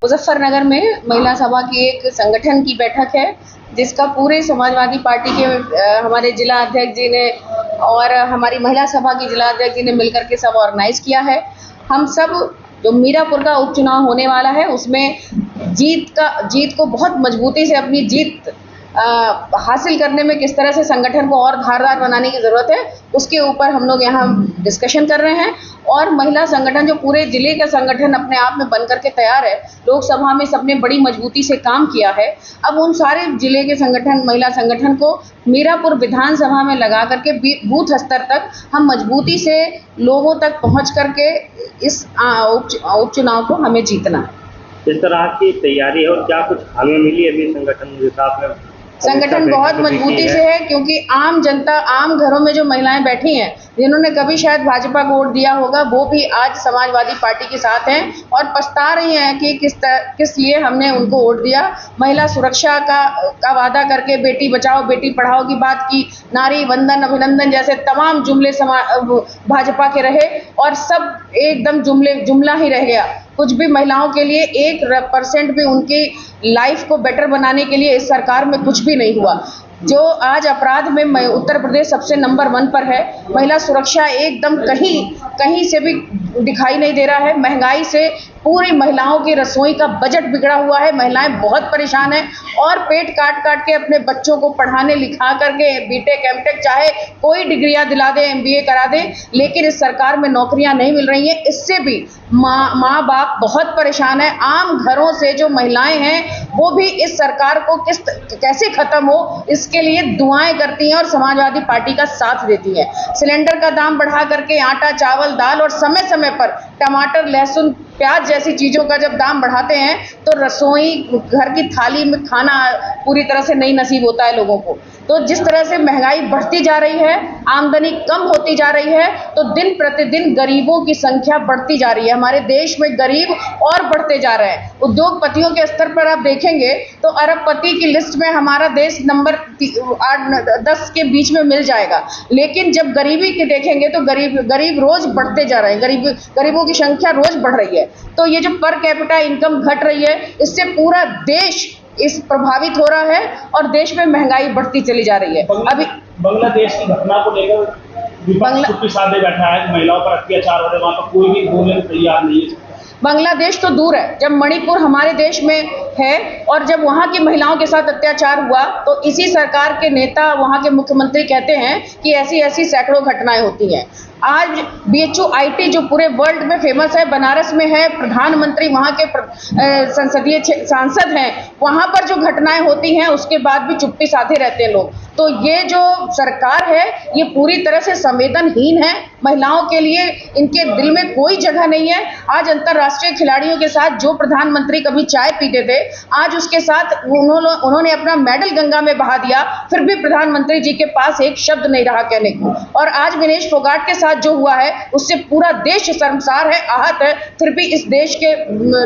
मुजफ्फरनगर में महिला सभा की एक संगठन की बैठक है, जिसका पूरे समाजवादी पार्टी के हमारे जिला अध्यक्ष जी ने और हमारी महिला सभा की जिला अध्यक्ष जी ने मिलकर के सब ऑर्गेनाइज किया है। हम सब जो मीरापुर का उपचुनाव होने वाला है, उसमें जीत को बहुत मजबूती से अपनी जीत हासिल करने में किस तरह से संगठन को और धारदार बनाने की ज़रूरत है, उसके ऊपर हम लोग यहाँ डिस्कशन कर रहे हैं। और महिला संगठन जो पूरे ज़िले का संगठन अपने आप में बन करके तैयार है, लोकसभा में सबने बड़ी मजबूती से काम किया है। अब उन सारे ज़िले के संगठन, महिला संगठन को मीरापुर विधानसभा में लगा करके बूथ स्तर तक हम मजबूती से लोगों तक पहुँच करके इस उपचुनाव को हमें जीतना है। इस तरह की तैयारी है और क्या कुछ हाल में मिली अभी संगठन के साथ में? संगठन बहुत मजबूती से है, क्योंकि आम जनता, आम घरों में जो महिलाएं बैठी हैं, जिन्होंने कभी शायद भाजपा को वोट दिया होगा, वो भी आज समाजवादी पार्टी के साथ हैं और पछता रही हैं कि किस लिए हमने उनको वोट दिया। महिला सुरक्षा का वादा करके बेटी बचाओ बेटी पढ़ाओ की बात की, नारी वंदन अभिनंदन जैसे तमाम जुमले भाजपा के रहे और सब एकदम जुमला ही रह गया। कुछ भी महिलाओं के लिए 1% भी उनकी लाइफ को बेटर बनाने के लिए इस सरकार में कुछ भी नहीं हुआ। जो आज अपराध में उत्तर प्रदेश सबसे नंबर 1 पर है, महिला सुरक्षा एकदम कहीं से भी दिखाई नहीं दे रहा है। महंगाई से पूरी महिलाओं की रसोई का बजट बिगड़ा हुआ है, महिलाएं बहुत परेशान हैं और पेट काट के अपने बच्चों को पढ़ाने लिखा करके बीटेक एमटेक चाहे कोई डिग्रियां दिला दे, एमबीए करा दे, लेकिन इस सरकार में नौकरियां नहीं मिल रही हैं। इससे भी माँ बाप बहुत परेशान है। आम घरों से जो महिलाएं हैं वो भी इस सरकार को कैसे खत्म हो इसके लिए दुआएं करती हैं और समाजवादी पार्टी का साथ देती हैं। सिलेंडर का दाम बढ़ा करके आटा चावल दाल और समय समय पर टमाटर लहसुन प्याज जैसी चीज़ों का जब दाम बढ़ाते हैं तो रसोई घर की थाली में खाना पूरी तरह से नहीं नसीब होता है लोगों को। तो जिस तरह से महंगाई बढ़ती जा रही है, आमदनी कम होती जा रही है, तो दिन प्रतिदिन गरीबों की संख्या बढ़ती जा रही है। हमारे देश में गरीब और बढ़ते जा रहे हैं। उद्योगपतियों के स्तर पर आप देखेंगे तो अरबपति की लिस्ट में हमारा देश नंबर 8-10 के बीच में मिल जाएगा, लेकिन जब गरीबी के देखेंगे तो गरीब रोज बढ़ते जा रहे हैं, गरीबों की संख्या रोज बढ़ रही है। तो ये जो पर कैपिटा इनकम घट रही है, इससे पूरा देश इस प्रभावित हो रहा है और देश में महंगाई बढ़ती चली जा रही है। अभी बांग्लादेश की घटना को लेकर विपक्ष चुप्पी साधे बैठा है, महिलाओं पर अत्याचार हो रहे, वहां पर कोई भी बोलने को तैयार नहीं है। बांग्लादेश तो दूर है, जब मणिपुर हमारे देश में है और जब वहाँ की महिलाओं के साथ अत्याचार हुआ तो इसी सरकार के नेता, वहाँ के मुख्यमंत्री कहते हैं कि ऐसी ऐसी सैकड़ों घटनाएं होती हैं। आज BHUIT जो पूरे वर्ल्ड में फेमस है, बनारस में है, प्रधानमंत्री वहाँ के संसदीय सांसद हैं, वहाँ पर जो घटनाएं होती हैं उसके बाद भी चुप्पी साधे रहते हैं लोग। तो ये जो सरकार है ये पूरी तरह से संवेदनहीन है, महिलाओं के लिए इनके दिल में कोई जगह नहीं है। आज अंतर्राष्ट्रीय खिलाड़ियों के साथ जो प्रधानमंत्री कभी चाय पीते थे, आज उसके साथ उन्होंने अपना मेडल गंगा में बहा दिया, फिर भी प्रधानमंत्री जी के पास एक शब्द नहीं रहा कहने को। और आज विनेश फोगाट के साथ जो हुआ है उससे पूरा देश शर्मसार है, आहत है, फिर भी इस देश के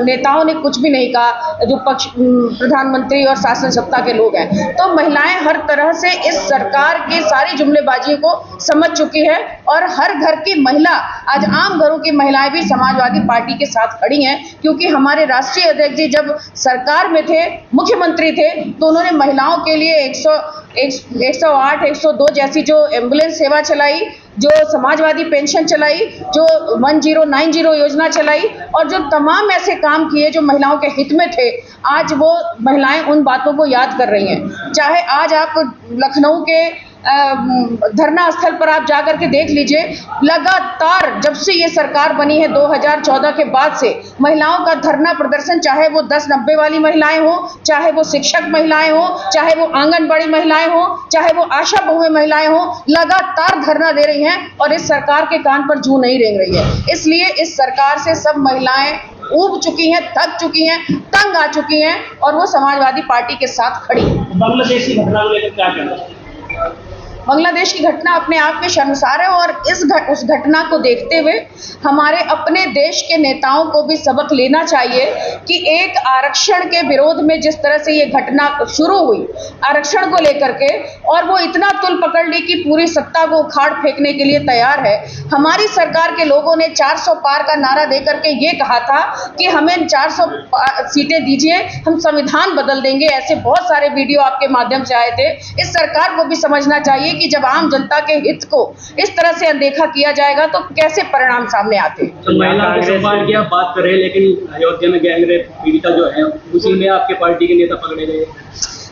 नेताओं ने कुछ भी नहीं कहा, जो प्रधानमंत्री और शासन सत्ता के लोग हैं। तो महिलाएं हर तरह से इस सरकार की सारी जुमलेबाजियों को समझ चुकी है और हर घर की महिला, आज आम घरों की महिलाएं भी समाजवादी पार्टी के साथ खड़ी हैं, क्योंकि हमारे राष्ट्रीय अध्यक्ष जी जब सरकार में थे, मुख्यमंत्री थे, तो उन्होंने महिलाओं के लिए 108, 102 जैसी जो एम्बुलेंस सेवा चलाई, जो समाजवादी पेंशन चलाई, जो 1090 योजना चलाई और जो तमाम ऐसे काम किए जो महिलाओं के हित में थे। आज वो महिलाएं उन बातों को याद कर रही हैं। चाहे आज आप लखनऊ के धरना स्थल पर आप जाकर के देख लीजिए, लगातार जब से ये सरकार बनी है 2014 के बाद से महिलाओं का धरना प्रदर्शन, चाहे वो 10-90 वाली महिलाएं हो, चाहे वो शिक्षक महिलाएं हो, चाहे वो आंगनबाड़ी महिलाएं हो, चाहे वो आशा बहुएं महिलाएं हो, लगातार धरना दे रही हैं और इस सरकार के कान पर जूं नहीं रेंग रही है। इसलिए इस सरकार से सब महिलाएं ऊब चुकी हैं, थक चुकी हैं, तंग आ चुकी हैं और वो समाजवादी पार्टी के साथ खड़ी हैं। बांग्लादेश की घटना को लेकर क्या कहना है? बांग्लादेश की घटना अपने आप में शर्मसार है और उस घटना को देखते हुए हमारे अपने देश के नेताओं को भी सबक लेना चाहिए कि एक आरक्षण के विरोध में जिस तरह से ये घटना शुरू हुई आरक्षण को लेकर के, और वो इतना तुल पकड़ ली कि पूरी सत्ता को उखाड़ फेंकने के लिए तैयार है। हमारी सरकार के लोगों ने 400 पार का नारा देकर के ये कहा था कि हमें 400 सीटें दीजिए, हम संविधान बदल देंगे। ऐसे बहुत सारे वीडियो आपके माध्यम से आए थे। इस सरकार को भी समझना चाहिए कि जब आम जनता के हित को इस तरह से अनदेखा किया जाएगा तो कैसे परिणाम सामने आते हैं। तो महिलाओं के सम्मान की आप बात कर रहे हैं, लेकिन अयोध्या में गैंग रेप पीड़िता जो है उसी में आपके पार्टी के नेता पकड़े गए।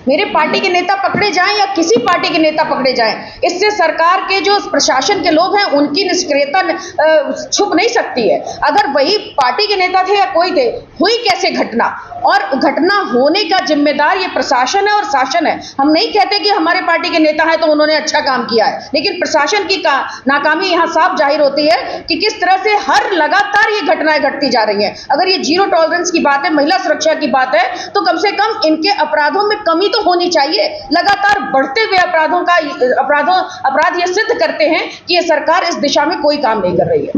मेरे पार्टी के नेता पकड़े जाएं या किसी पार्टी के नेता पकड़े जाएं, इससे सरकार के जो प्रशासन के लोग हैं उनकी निष्क्रियता छुप नहीं सकती है। अगर वही पार्टी के नेता थे या कोई थे, हुई कैसे घटना, और घटना होने का जिम्मेदार ये प्रशासन है और शासन है। हम नहीं कहते कि हमारे पार्टी के नेता हैं तो उन्होंने अच्छा काम किया है, लेकिन प्रशासन की नाकामी यहाँ साफ जाहिर होती है कि किस तरह से हर लगातार ये घटनाएं घटती जा रही हैं। अगर ये जीरो टॉलरेंस की बात है, महिला सुरक्षा की बात है, तो कम से कम इनके अपराधों में कमी तो होनी चाहिए। लगातार बढ़ते हुए अपराध ये सिद्ध करते हैं कि ये सरकार इस दिशा में कोई काम नहीं कर रही है।